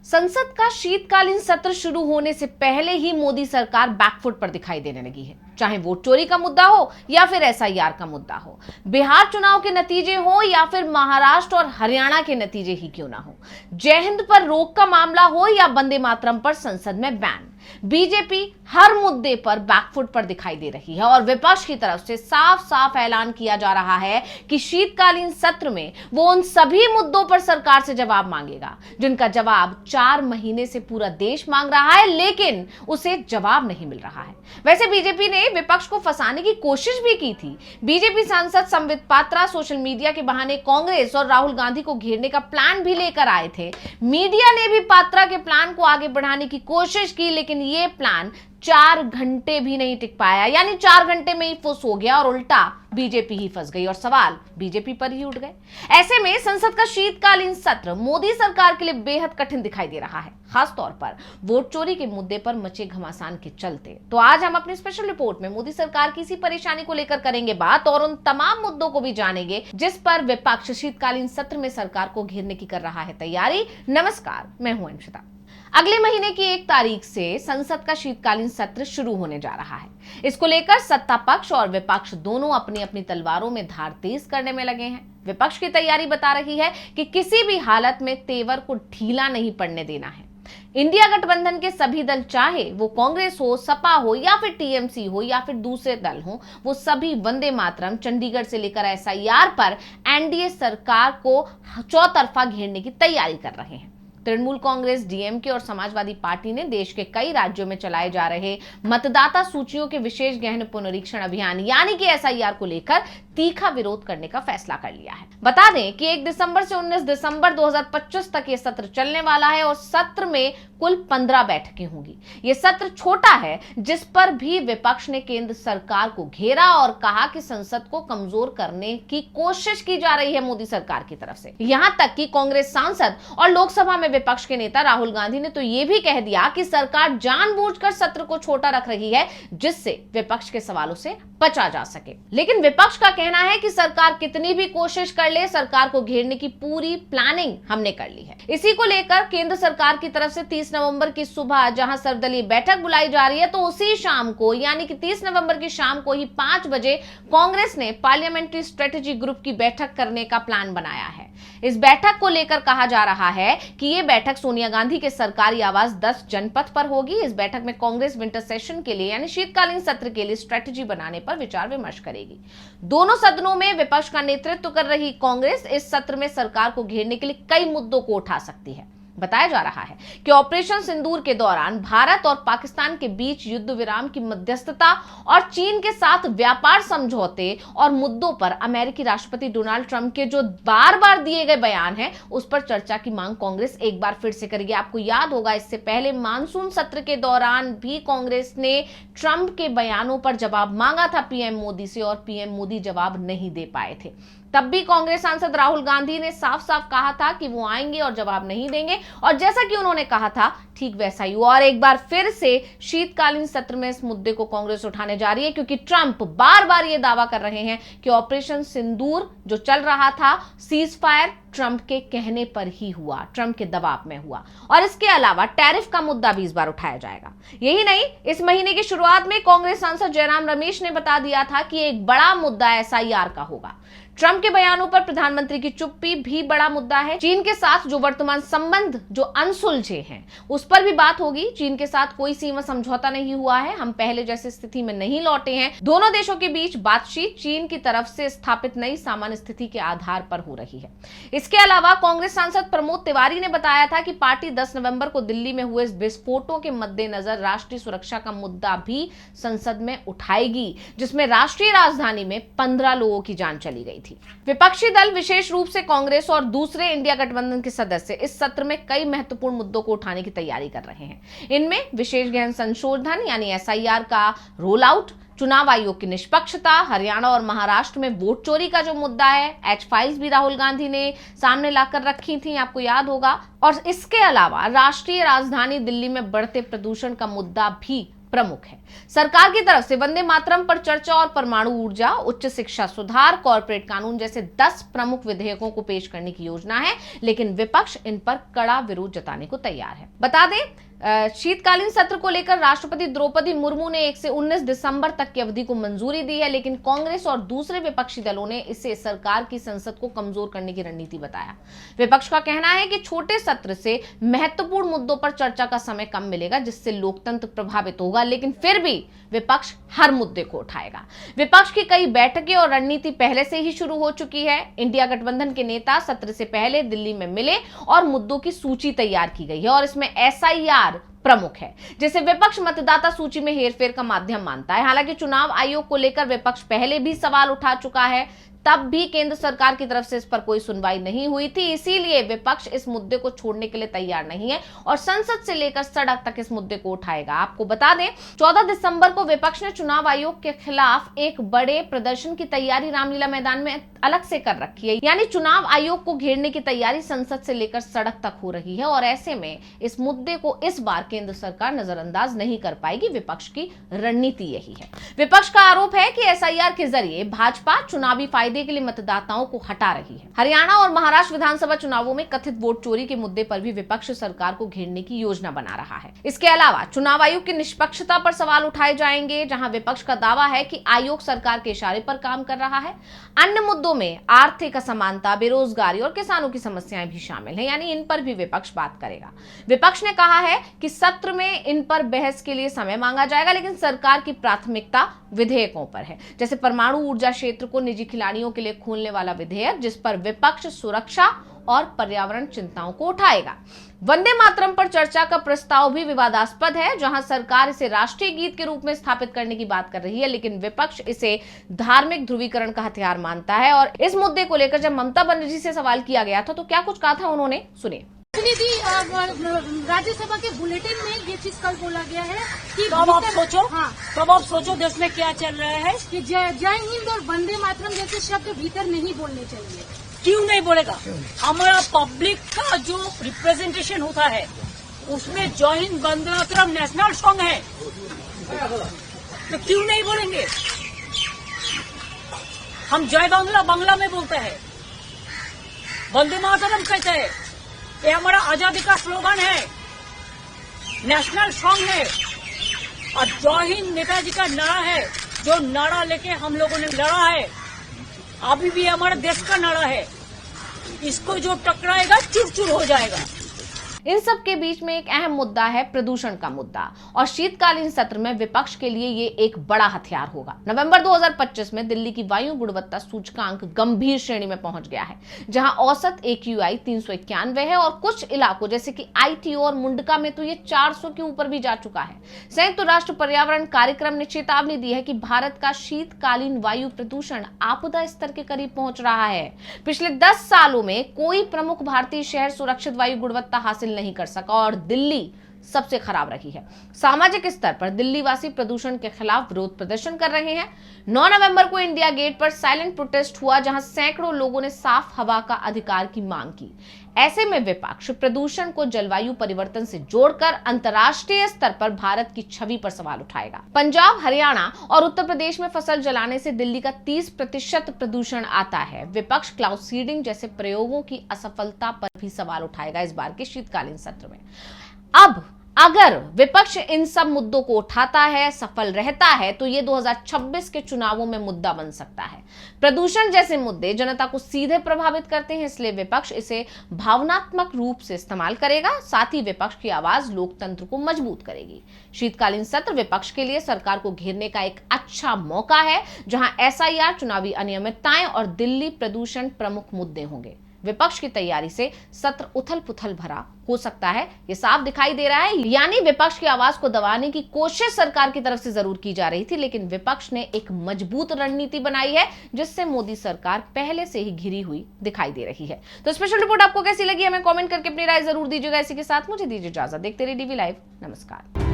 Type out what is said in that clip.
संसद का शीतकालीन सत्र शुरू होने से पहले ही मोदी सरकार बैकफुट पर दिखाई देने लगी है। चाहे वोट चोरी का मुद्दा हो या फिर एसआईआर का मुद्दा हो, बिहार चुनाव के नतीजे हो या फिर महाराष्ट्र और हरियाणा के नतीजे ही क्यों ना हो, जय हिंद पर रोक का मामला हो या वंदे मातरम पर संसद में बैन, बीजेपी हर मुद्दे पर बैकफुट पर दिखाई दे रही है और विपक्ष की तरफ से साफ साफ ऐलान किया जा रहा है कि शीतकालीन सत्र में वो उन सभी मुद्दों पर सरकार से जवाब मांगेगा जिनका जवाब 4 महीने से पूरा देश मांग रहा है, लेकिन उसे जवाब नहीं मिल रहा है। वैसे बीजेपी ने विपक्ष को फंसाने की कोशिश भी की थी। बीजेपी सांसद संबित पात्रा सोशल मीडिया के बहाने कांग्रेस और राहुल गांधी को घेरने का प्लान भी लेकर आए थे। मीडिया ने भी पात्रा के प्लान को आगे बढ़ाने की कोशिश की, लेकिन ये प्लान 4 घंटे भी नहीं टिक पाया, यानी 4 घंटे में ही फुस हो गया और उल्टा बीजेपी ही फंस गई और सवाल बीजेपी पर ही उठ गए। ऐसे में संसद का शीतकालीन सत्र मोदी सरकार के लिए बेहद कठिन दिखाई दे रहा है, खास तौर पर वोट चोरी के मुद्दे पर मचे घमासान के चलते। तो आज हम अपनी स्पेशल रिपोर्ट में मोदी सरकार की इसी परेशानी को लेकर करेंगे बात और उन तमाम मुद्दों को भी जानेंगे जिस पर विपक्ष शीतकालीन सत्र में सरकार को घेरने की कर रहा है तैयारी। नमस्कार, मैं हूं अंशिता। अगले महीने की 1 तारीख से संसद का शीतकालीन सत्र शुरू होने जा रहा है। इसको लेकर सत्ता पक्ष और विपक्ष दोनों अपनी अपनी तलवारों में धार तेज करने में लगे हैं। विपक्ष की तैयारी बता रही है कि किसी भी हालत में तेवर को ढीला नहीं पड़ने देना है। इंडिया गठबंधन के सभी दल, चाहे वो कांग्रेस हो, सपा हो या फिर टीएमसी हो या फिर दूसरे दल हो, वो सभी वंदे मातरम, चंडीगढ़ से लेकर एसआईआर पर एनडीए सरकार को चौतरफा घेरने की तैयारी कर रहे हैं। तृणमूल कांग्रेस, डीएमके और समाजवादी पार्टी ने देश के कई राज्यों में चलाए जा रहे मतदाता सूचियों के विशेष गहन पुनरीक्षण अभियान यानी कि एसआईआर को लेकर तीखा विरोध करने का फैसला कर लिया है। बता दें कि 1 दिसंबर से 19 दिसंबर 2025 तक ये सत्र चलने वाला है और सत्र में कुल 15 बैठकें होंगी। ये सत्र छोटा है, जिस पर भी विपक्ष ने केंद्र सरकार को घेरा और कहा कि संसद को कमजोर करने की कोशिश की जा रही है मोदी सरकार की तरफ से। यहां तक कि कांग्रेस सांसद और लोकसभा में विपक्ष के नेता राहुल गांधी ने तो यह भी कह दिया कि सरकार जानबूझकर सत्र को छोटा रख रही है, जिससे विपक्ष के सवालों से बचा जा सके। लेकिन विपक्ष का कहना है कि सरकार कितनी भी कोशिश कर ले, सरकार को घेरने की पूरी प्लानिंग हमने कर ली है। इसी को लेकर केंद्र सरकार की तरफ से 30 नवंबर की सुबह जहां सर्वदलीय बैठक बुलाई जा रही है, तो उसी शाम को यानी कि 30 नवंबर की शाम को ही 5 बजे कांग्रेस ने पार्लियामेंट्री स्ट्रेटेजी ग्रुप की बैठक करने का प्लान बनाया है। इस बैठक को लेकर कहा जा रहा है कि यह बैठक सोनिया गांधी के सरकारी आवास 10 जनपथ पर होगी। इस बैठक में कांग्रेस विंटर सेशन के लिए यानी शीतकालीन सत्र के लिए स्ट्रेटेजी बनाने पर विचार विमर्श करेगी। दोनों सदनों में विपक्ष का नेतृत्व कर रही कांग्रेस इस सत्र में सरकार को घेरने के लिए कई मुद्दों को उठा सकती है। बताया जा रहा है कि ऑपरेशन सिंदूर के दौरान भारत और पाकिस्तान के बीच युद्ध विराम की मध्यस्थता और चीन के साथ व्यापार समझौते और मुद्दों पर अमेरिकी राष्ट्रपति डोनाल्ड ट्रंप के जो बार बार दिए गए बयान हैं, उस पर चर्चा की मांग कांग्रेस एक बार फिर से करेगी। आपको याद होगा, इससे पहले मानसून सत्र के दौरान भी कांग्रेस ने ट्रंप के बयानों पर जवाब मांगा था पीएम मोदी से और पीएम मोदी जवाब नहीं दे पाए थे। तब भी कांग्रेस सांसद राहुल गांधी ने साफ साफ कहा था कि वो आएंगे और जवाब नहीं देंगे, और जैसा कि उन्होंने कहा था ठीक वैसा ही हुआ। और एक बार फिर से शीतकालीन सत्र में इस मुद्दे को कांग्रेस उठाने जा रही है, क्योंकि ट्रंप बार बार ये दावा कर रहे हैं कि ऑपरेशन सिंदूर जो चल रहा था, सीज फायर ट्रंप के कहने पर ही हुआ, ट्रंप के दबाव में हुआ। और इसके अलावा टैरिफ का मुद्दा भी इस बार उठाया जाएगा। यही नहीं, इस महीने की शुरुआत में कांग्रेस सांसद जयराम रमेश ने बता दिया था कि एक बड़ा मुद्दा एसआईआर का होगा। ट्रंप के बयानों पर प्रधानमंत्री की चुप्पी भी बड़ा मुद्दा है। चीन के साथ जो वर्तमान संबंध जो अनसुलझे हैं, उस पर भी बात होगी। चीन के साथ कोई सीमा समझौता नहीं हुआ है, हम पहले जैसी स्थिति में नहीं लौटे हैं। दोनों देशों के बीच बातचीत चीन की तरफ से स्थापित नई सामान्य स्थिति के आधार पर हो रही है। इसके अलावा कांग्रेस सांसद प्रमोद तिवारी ने बताया था कि पार्टी 10 नवंबर को दिल्ली में हुए विस्फोटों के मद्देनजर राष्ट्रीय सुरक्षा का मुद्दा भी संसद में उठाएगी, जिसमें राष्ट्रीय राजधानी में 15 लोगों की जान चली गई थी। विपक्षी दल, विशेष रूप से कांग्रेस और दूसरे इंडिया गठबंधन के सदस्य, इस सत्र में कई महत्वपूर्ण मुद्दों को उठाने की तैयारी कर रहे हैं। इनमें विशेष गहन संशोधन यानी एसआईआर का रोल आउट, चुनाव आयोग की निष्पक्षता, हरियाणा और महाराष्ट्र में वोट चोरी का जो मुद्दा है, H-5 भी राहुल गांधी ने सामने लाकर रखी थी, आपको याद होगा। और इसके अलावा राष्ट्रीय राजधानी दिल्ली में बढ़ते प्रदूषण का मुद्दा भी प्रमुख है। सरकार की तरफ से वंदे मातरम पर चर्चा और परमाणु ऊर्जा, उच्च शिक्षा सुधार, कॉर्पोरेट कानून जैसे 10 प्रमुख विधेयकों को पेश करने की योजना है, लेकिन विपक्ष इन पर कड़ा विरोध जताने को तैयार है। बता दें, शीतकालीन सत्र को लेकर राष्ट्रपति द्रौपदी मुर्मू ने 1 से 19 दिसंबर तक की अवधि को मंजूरी दी है, लेकिन कांग्रेस और दूसरे विपक्षी दलों ने इसे सरकार की संसद को कमजोर करने की रणनीति बताया। विपक्ष का कहना है कि छोटे सत्र से महत्वपूर्ण मुद्दों पर चर्चा का समय कम मिलेगा, जिससे लोकतंत्र प्रभावित होगा, लेकिन फिर भी विपक्ष हर मुद्दे को उठाएगा। विपक्ष की कई बैठकें और रणनीति पहले से ही शुरू हो चुकी है। इंडिया गठबंधन के नेता सत्र से पहले दिल्ली में मिले और मुद्दों की सूची तैयार की गई है और इसमें SIR प्रमुख है, जिसे विपक्ष मतदाता सूची में हेरफेर का माध्यम मानता है। हालांकि चुनाव आयोग को लेकर विपक्ष पहले भी सवाल उठा चुका है, तब भी केंद्र सरकार की तरफ से इस पर कोई सुनवाई नहीं हुई थी। इसीलिए विपक्ष इस मुद्दे को छोड़ने के लिए तैयार नहीं है और संसद से लेकर सड़क तक इस मुद्दे को उठाएगा। आपको बता दें, 14 दिसंबर को विपक्ष ने चुनाव आयोग के खिलाफ एक बड़े प्रदर्शन की तैयारी रामलीला मैदान में अलग से कर रखी है। यानी चुनाव आयोग को घेरने की तैयारी संसद से लेकर सड़क तक हो रही है और ऐसे में इस मुद्दे को इस बार केंद्र सरकार नजरअंदाज नहीं कर पाएगी। विपक्ष की रणनीति यही है। विपक्ष का आरोप है कि SIR के जरिए भाजपा चुनावी फायदे के लिए मतदाताओं को हटा रही है। हरियाणा और महाराष्ट्र विधानसभा चुनावों में कथित वोट चोरी के मुद्दे पर भी विपक्ष सरकार को घेरने की योजना बना रहा है। इसके अलावा चुनाव आयोग की निष्पक्षता पर सवाल उठाए जाएंगे, जहां विपक्ष का दावा है कि आयोग सरकार के इशारे पर काम कर रहा है। अन्य मुद्दों में आर्थिक असमानता, बेरोजगारी और किसानों की समस्याएं भी शामिल हैं, यानी इन पर भी विपक्ष बात करेगा। विपक्ष ने कहा है कि सत्र में इन पर बहस के लिए समय मांगा जाएगा, लेकिन सरकार की प्राथमिकता विधेयकों पर है, जैसे परमाणु ऊर्जा क्षेत्र को निजी खिलाड़ियों के लिए खोलने वाला विधेयक, जिस पर विपक्ष सुरक्षा और पर्यावरण चिंताओं को उठाएगा। वंदे मातरम पर चर्चा का प्रस्ताव भी विवादास्पद है, जहां सरकार इसे राष्ट्रीय गीत के रूप में स्थापित करने की बात कर रही है, लेकिन विपक्ष इसे धार्मिक ध्रुवीकरण का हथियार मानता है। और इस मुद्दे को लेकर जब ममता बनर्जी से सवाल किया गया था तो क्या कुछ कहा था उन्होंने, सुनिए। राज्यसभा के बुलेटिन में ये चीज कल बोला गया है कि तब आप सोचो देश में क्या चल रहा है कि जय हिंद और वंदे मातरम जैसे शब्द भीतर नहीं बोलने चाहिए। क्यों नहीं बोलेगा? हमारा पब्लिक का जो रिप्रेजेंटेशन होता है उसमें जय हिंद वंदे मातरम नेशनल सॉन्ग है, तो क्यों नहीं बोलेंगे? हम जय बांग्ला बांग्ला में बोलते हैं, वंदे मातरम कहते हैं, ये हमारा आजादी का स्लोगन है, नेशनल सॉन्ग है। और जय हिंद नेताजी का नारा है, जो नारा लेके हम लोगों ने लड़ा है, अभी भी हमारे देश का नारा है। इसको जो टकराएगा चूर चूर हो जाएगा। इन सब के बीच में एक अहम मुद्दा है प्रदूषण का मुद्दा, और शीतकालीन सत्र में विपक्ष के लिए ये एक बड़ा हथियार होगा। नवंबर 2025 में दिल्ली की वायु गुणवत्ता सूचकांक गंभीर श्रेणी में पहुंच गया है, जहां औसत AQI 391 है और कुछ इलाकों जैसे कि ITO और मुंडका में तो ये 400 के ऊपर भी जा चुका है। संयुक्त राष्ट्र पर्यावरण कार्यक्रम ने चेतावनी दी है कि भारत का शीतकालीन वायु प्रदूषण आपदा स्तर के करीब पहुंच रहा है। पिछले 10 सालों में कोई प्रमुख भारतीय शहर सुरक्षित वायु गुणवत्ता हासिल नहीं कर सका और दिल्ली सबसे खराब रही है। सामाजिक स्तर पर दिल्ली वासी प्रदूषण के खिलाफ विरोध प्रदर्शन कर रहे हैं। 9 नवंबर को इंडिया गेट पर साइलेंट प्रोटेस्ट हुआ, जहां सैकड़ों लोगों ने साफ हवा का अधिकार की मांग की। ऐसे में विपक्ष प्रदूषण को जलवायु परिवर्तन से जोड़कर अंतर्राष्ट्रीय स्तर पर भारत की छवि पर सवाल उठाएगा। पंजाब, हरियाणा और उत्तर प्रदेश में फसल जलाने से दिल्ली का 30% प्रदूषण आता है। विपक्ष क्लाउड सीडिंग जैसे प्रयोगों की असफलता पर भी सवाल उठाएगा इस बार के शीतकालीन सत्र में। अब अगर विपक्ष इन सब मुद्दों को उठाता है, सफल रहता है, तो ये 2026 के चुनावों में मुद्दा बन सकता है। प्रदूषण जैसे मुद्दे जनता को सीधे प्रभावित करते हैं, इसलिए विपक्ष इसे भावनात्मक रूप से इस्तेमाल करेगा। साथ ही विपक्ष की आवाज लोकतंत्र को मजबूत करेगी। शीतकालीन सत्र विपक्ष के लिए सरकार को घेरने का एक अच्छा मौका है, जहां SIR, चुनावी अनियमितताएं और दिल्ली प्रदूषण प्रमुख मुद्दे होंगे। विपक्ष की तैयारी से सत्र उथल पुथल भरा हो सकता है, ये साफ दिखाई दे रहा है। यानी विपक्ष की आवाज को दबाने की कोशिश सरकार की तरफ से जरूर की जा रही थी, लेकिन विपक्ष ने एक मजबूत रणनीति बनाई है, जिससे मोदी सरकार पहले से ही घिरी हुई दिखाई दे रही है। तो स्पेशल रिपोर्ट आपको कैसी लगी हमें कमेंट करके अपनी राय जरूर दीजिएगा। इसी के साथ मुझे दीजिए इजाजत। देखते रहिए DV लाइव। नमस्कार।